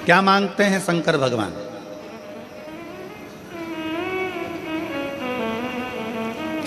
क्या मांगते हैं शंकर भगवान?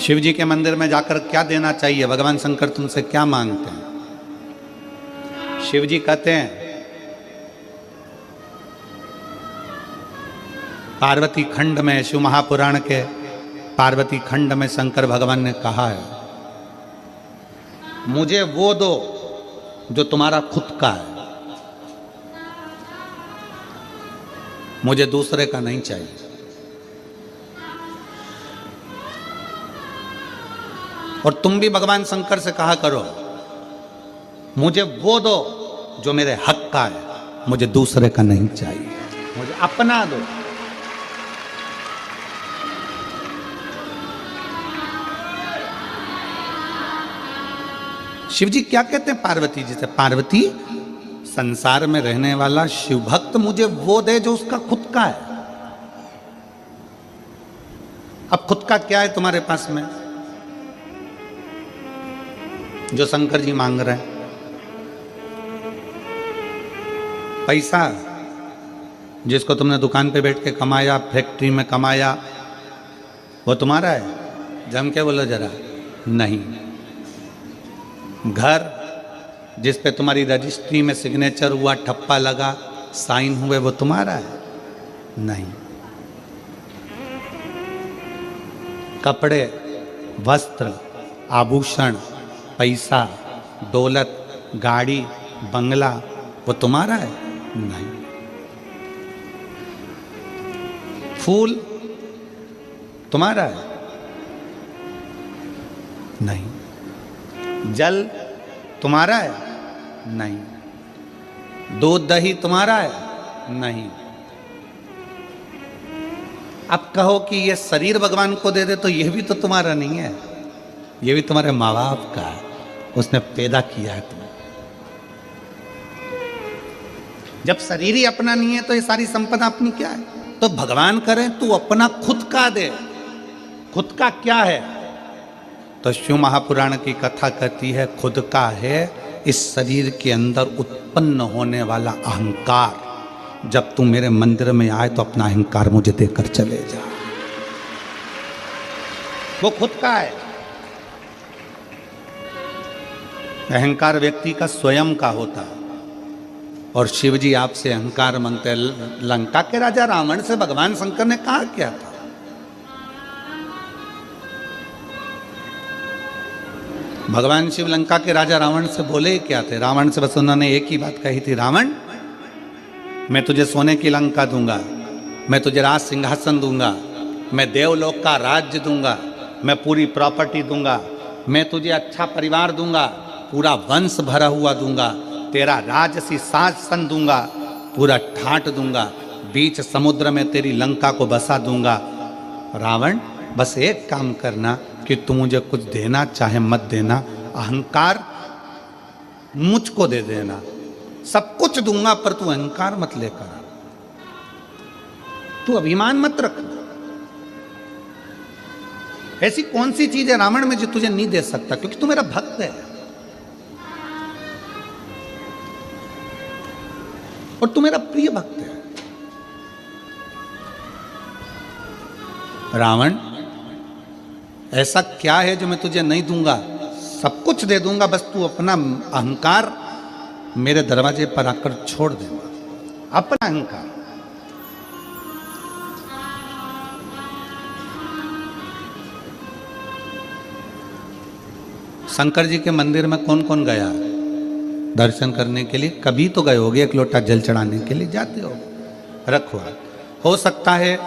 शिव जी के मंदिर में जाकर क्या देना चाहिए? भगवान शंकर तुमसे क्या मांगते हैं? शिव जी कहते हैं, पार्वती खंड में, शिव महापुराण के पार्वती खंड में शंकर भगवान ने कहा है, मुझे वो दो जो तुम्हारा खुद का है, मुझे दूसरे का नहीं चाहिए। और तुम भी भगवान शंकर से कहा करो, मुझे वो दो जो मेरे हक का है, मुझे दूसरे का नहीं चाहिए, मुझे अपना दो। शिव जी क्या कहते हैं पार्वती जी से? पार्वती, संसार में रहने वाला शिव भक्त मुझे वो दे जो उसका खुद का है। अब खुद का क्या है तुम्हारे पास में जो शंकर जी मांग रहे हैं? पैसा, जिसको तुमने दुकान पे बैठ के कमाया, फैक्ट्री में कमाया, वो तुम्हारा है? जम के बोलो जरा। नहीं। घर, जिस पे तुम्हारी रजिस्ट्री में सिग्नेचर हुआ, ठप्पा लगा, साइन हुए, वो तुम्हारा है? नहीं। कपड़े, वस्त्र, आभूषण, पैसा, दौलत, गाड़ी, बंगला, वो तुम्हारा है? नहीं। फूल तुम्हारा है? नहीं। जल तुम्हारा है? नहीं। दूध दही तुम्हारा है? नहीं। अब कहो कि ये शरीर भगवान को दे दे, तो ये भी तो तुम्हारा नहीं है, ये भी तुम्हारे माँ बाप का है, उसने पैदा किया है तुम्हें। जब शरीर ही अपना नहीं है तो ये सारी संपदा अपनी क्या है? तो भगवान करें तू अपना खुद का दे। खुद का क्या है? तो शिव महापुराण की कथा कहती है, खुद का है इस शरीर के अंदर उत्पन्न होने वाला अहंकार। जब तू मेरे मंदिर में आए तो अपना अहंकार मुझे देकर चले जा, वो खुद का है। अहंकार व्यक्ति का स्वयं का होता है। और शिव जी आपसे अहंकार मांगते हैं। लंका के राजा रावण से भगवान शंकर ने कहा क्या था? भगवान शिव लंका के राजा रावण से बोले क्या थे? रावण से बस उन्होंने एक ही बात कही थी, रावण मैं तुझे सोने की लंका दूंगा, मैं तुझे राज सिंहासन दूंगा, मैं देवलोक का राज्य दूंगा, मैं पूरी प्रॉपर्टी दूंगा, मैं तुझे अच्छा परिवार दूंगा, पूरा वंश भरा हुआ दूंगा, तेरा राजसी शासन दूंगा, पूरा ठाट दूंगा, बीच समुद्र में तेरी लंका को बसा दूंगा। रावण बस एक काम करना कि तू मुझे कुछ देना चाहे मत देना, अहंकार मुझको दे देना, सब कुछ दूंगा, पर तू अहंकार मत लेकर, तू अभिमान मत रख। ऐसी कौन सी चीज है रावण में जो तुझे नहीं दे सकता? क्योंकि तू मेरा भक्त है और तू मेरा प्रिय भक्त है। रावण ऐसा क्या है जो मैं तुझे नहीं दूंगा? सब कुछ दे दूंगा, बस तू अपना अहंकार मेरे दरवाजे पर आकर छोड़ देना, अपना अहंकार। शंकर जी के मंदिर में कौन कौन गया दर्शन करने के लिए? कभी तो गए होगे, एक लोटा जल चढ़ाने के लिए जाते हो, रखो। हो सकता है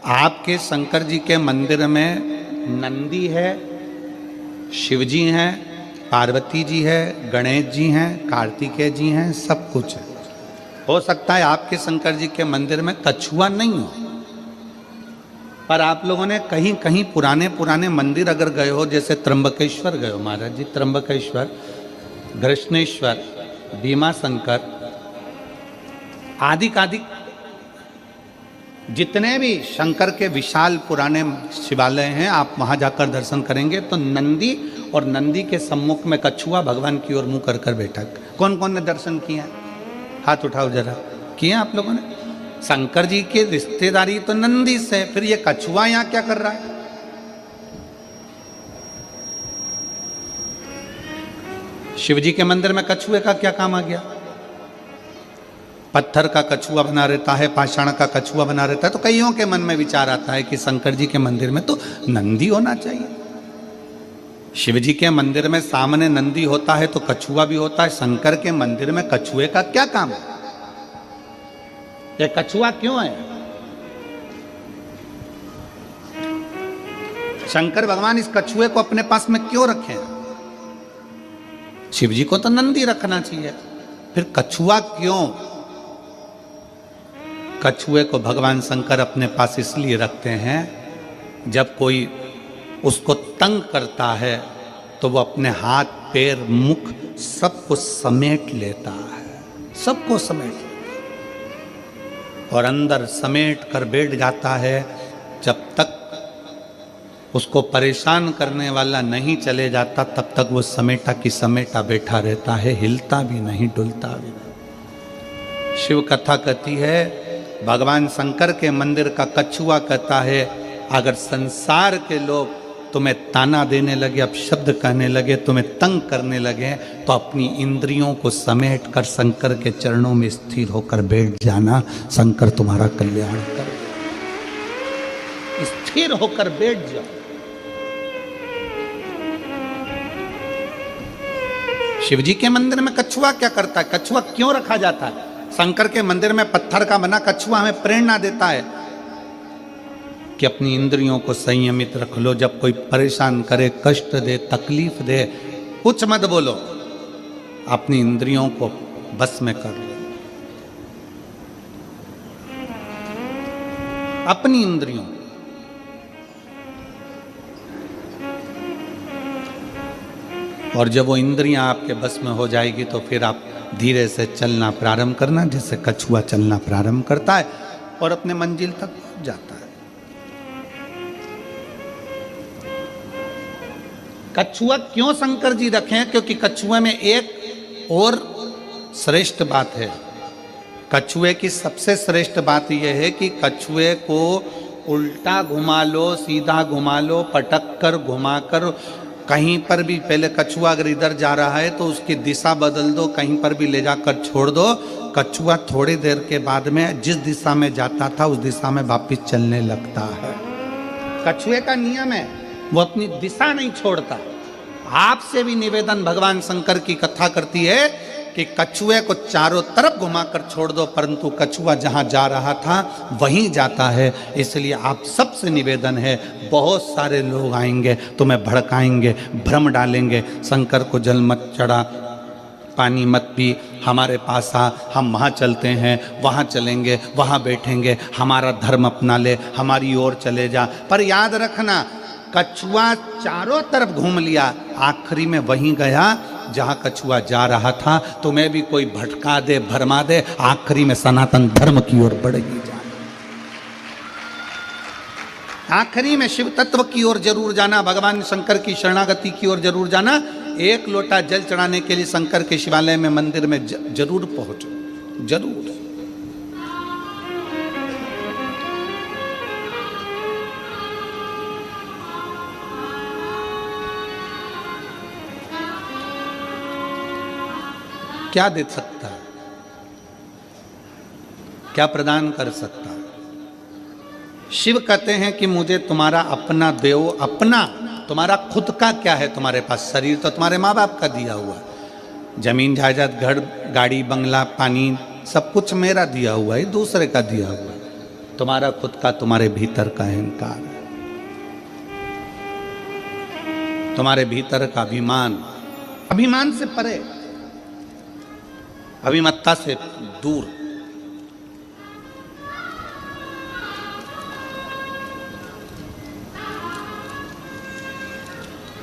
आपके शंकर जी के मंदिर में नंदी है, शिव जी हैं, पार्वती जी है, गणेश जी हैं, कार्तिकेय जी हैं, सब कुछ है। हो सकता है आपके शंकर जी के मंदिर में कछुआ नहीं हो, पर आप लोगों ने कहीं कहीं पुराने पुराने मंदिर अगर गए हो, जैसे त्र्यंबकेश्वर गए हो महाराज जी, त्र्यंबकेश्वर, घृष्णेश्वर, भीमा शंकर, आदि जितने भी शंकर के विशाल पुराने शिवालय हैं, आप वहां जाकर दर्शन करेंगे तो नंदी और नंदी के सम्मुख में कछुआ भगवान की ओर मुंह कर कर बैठा। कौन कौन ने दर्शन किया? हाथ उठाओ जरा। किए आप लोगों ने? शंकर जी की रिश्तेदारी तो नंदी से, फिर ये कछुआ यहां क्या कर रहा है? शिव जी के मंदिर में कछुए का क्या काम आ गया? पत्थर का कछुआ बना रहता है, पाषाण का कछुआ बना रहता है, तो कईयों के मन में विचार आता है कि शंकर जी के मंदिर में तो नंदी होना चाहिए। शिव जी के मंदिर में सामने नंदी होता है तो कछुआ भी होता है, शंकर के मंदिर में कछुए का क्या काम है? ये कछुआ क्यों है? शंकर भगवान इस कछुए को अपने पास में क्यों रखे? शिव जी को तो नंदी रखना चाहिए, फिर कछुआ क्यों? कछुए को भगवान शंकर अपने पास इसलिए रखते हैं, जब कोई उसको तंग करता है तो वो अपने हाथ पैर मुख सबको समेट लेता है, सबको समेट लेता है और अंदर समेट कर बैठ जाता है। जब तक उसको परेशान करने वाला नहीं चले जाता तब तक वो समेटा की समेटा बैठा रहता है, हिलता भी नहीं, डुलता भी नहीं। शिव कथा कहती है, भगवान शंकर के मंदिर का कछुआ कहता है, अगर संसार के लोग तुम्हें ताना देने लगे, अब शब्द कहने लगे, तुम्हें तंग करने लगे, तो अपनी इंद्रियों को समेट कर शंकर के चरणों में स्थिर होकर बैठ जाना, शंकर तुम्हारा कल्याण कर। स्थिर होकर बैठ जाओ। शिव जी के मंदिर में कछुआ क्या करता है? कछुआ क्यों रखा जाता है? शंकर के मंदिर में पत्थर का बना कछुआ हमें प्रेरणा देता है कि अपनी इंद्रियों को संयमित रख लो। जब कोई परेशान करे, कष्ट दे, तकलीफ दे, कुछ मत बोलो, अपनी इंद्रियों को बस में कर लो। अपनी इंद्रियों, और जब वो इंद्रियां आपके बस में हो जाएगी तो फिर आप धीरे से चलना प्रारंभ करना, जैसे कछुआ चलना प्रारंभ करता है और अपने मंजिल तक पहुंच जाता है। कछुआ क्यों शंकर जी रखे हैं? क्योंकि कछुए में एक और श्रेष्ठ बात है। कछुए की सबसे श्रेष्ठ बात यह है कि कछुए को उल्टा घुमा लो, सीधा घुमा लो, पटक कर, घुमा कर, कहीं पर भी, पहले कछुआ अगर इधर जा रहा है तो उसकी दिशा बदल दो, कहीं पर भी ले जाकर छोड़ दो, कछुआ थोड़ी देर के बाद में जिस दिशा में जाता था उस दिशा में वापिस चलने लगता है। कछुए का नियम है, वो अपनी दिशा नहीं छोड़ता। आपसे भी निवेदन भगवान शंकर की कथा करती है कि कछुए को चारों तरफ घुमाकर छोड़ दो, परंतु कछुआ जहां जा रहा था वहीं जाता है। इसलिए आप सबसे निवेदन है, बहुत सारे लोग आएंगे, तुम्हें भड़काएंगे, भ्रम डालेंगे, शंकर को जल मत चढ़ा, पानी मत पी, हमारे पास आ, हम वहाँ चलते हैं, वहाँ चलेंगे, वहाँ बैठेंगे, हमारा धर्म अपना ले, हमारी ओर चले जा। पर याद रखना, कछुआ चारों तरफ घूम लिया, आखिरी में वहीं गया जहां कछुआ जा रहा था। तुम्हें भी कोई भटका दे, भरमा दे, आखिरी में सनातन धर्म की ओर बढ़ेगी जाना। आखिरी में शिव तत्व की ओर जरूर जाना, भगवान शंकर की शरणागति की ओर जरूर जाना। एक लोटा जल चढ़ाने के लिए शंकर के शिवालय में, मंदिर में जरूर पहुंचो, जरूर। क्या दे सकता है? क्या प्रदान कर सकता है? शिव कहते हैं कि मुझे तुम्हारा अपना दो। अपना, तुम्हारा खुद का क्या है तुम्हारे पास? शरीर तो तुम्हारे माँ बाप का दिया हुआ है, जमीन जायदाद, घर, गाड़ी, बंगला, पानी, सब कुछ मेरा दिया हुआ है, दूसरे का दिया हुआ है। तुम्हारा खुद का, तुम्हारे भीतर का अहंकार है, तुम्हारे भीतर का अभिमान, अभिमान से परे, अभिमत्ता से दूर।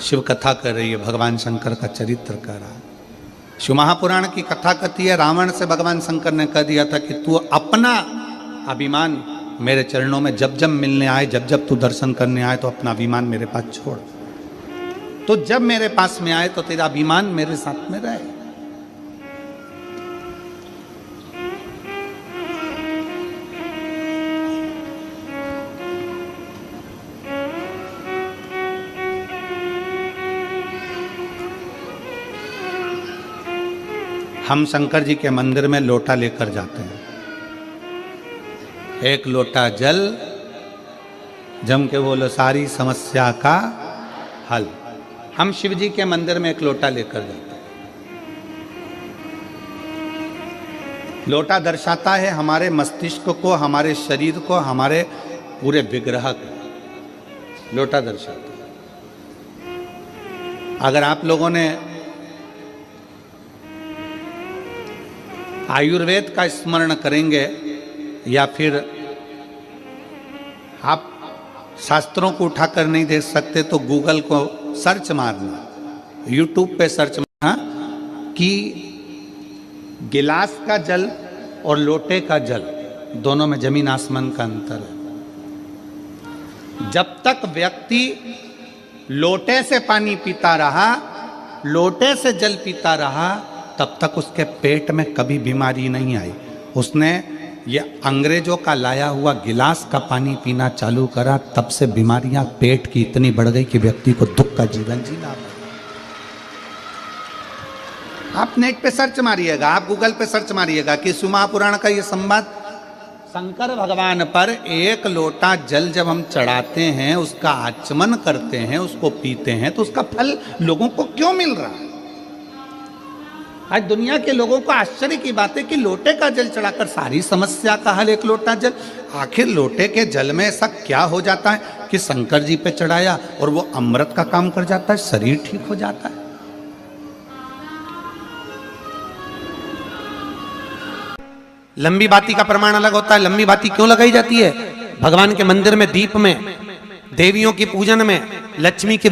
शिव कथा कर रही है, भगवान शंकर का चरित्र कर रहा है। शिव महापुराण की कथा कहती है, रावण से भगवान शंकर ने कह दिया था कि तू अपना अभिमान मेरे चरणों में जब जब मिलने आए, जब जब तू दर्शन करने आए, तो अपना अभिमान मेरे पास छोड़। तो जब मेरे पास में आए तो तेरा अभिमान मेरे साथ में रहे। हम शंकर जी के मंदिर में लोटा लेकर जाते हैं, एक लोटा जल, जम के बोलो सारी समस्या का हल। हम शिव जी के मंदिर में एक लोटा लेकर जाते हैं। लोटा दर्शाता है हमारे मस्तिष्क को, हमारे शरीर को, हमारे पूरे विग्रह को लोटा दर्शाता है। अगर आप लोगों ने आयुर्वेद का स्मरण करेंगे या फिर आप शास्त्रों को उठाकर नहीं देख सकते तो गूगल को सर्च मारना, यूट्यूब पे सर्च मारना कि गिलास का जल और लोटे का जल, दोनों में जमीन आसमान का अंतर है। जब तक व्यक्ति लोटे से पानी पीता रहा, लोटे से जल पीता रहा, तब तक उसके पेट में कभी बीमारी नहीं आई। उसने ये अंग्रेजों का लाया हुआ गिलास का पानी पीना चालू करा, तब से बीमारियां पेट की इतनी बढ़ गई कि व्यक्ति को दुख का जीवन जीना पड़ा। आप नेट पे सर्च मारिएगा, आप गूगल पे सर्च मारिएगा कि शिव महापुराण का ये संवाद, शंकर भगवान पर एक लोटा जल जब हम चढ़ाते हैं, उसका आचमन करते हैं, उसको पीते हैं, तो उसका फल लोगों को क्यों मिल रहा है? आज दुनिया के लोगों को आश्चर्य की बात है कि लोटे का जल चढ़ाकर सारी समस्या का हल, एक लोटा जल। आखिर लोटे के जल में ऐसा क्या हो जाता है कि शंकर जी पे चढ़ाया और वो अमृत का काम कर जाता है, शरीर ठीक हो जाता है? लंबी बाती का प्रमाण अलग होता है। लंबी बाती क्यों लगाई जाती है? भगवान के मंदिर में दीप में, देवियों की पूजन में, लक्ष्मी की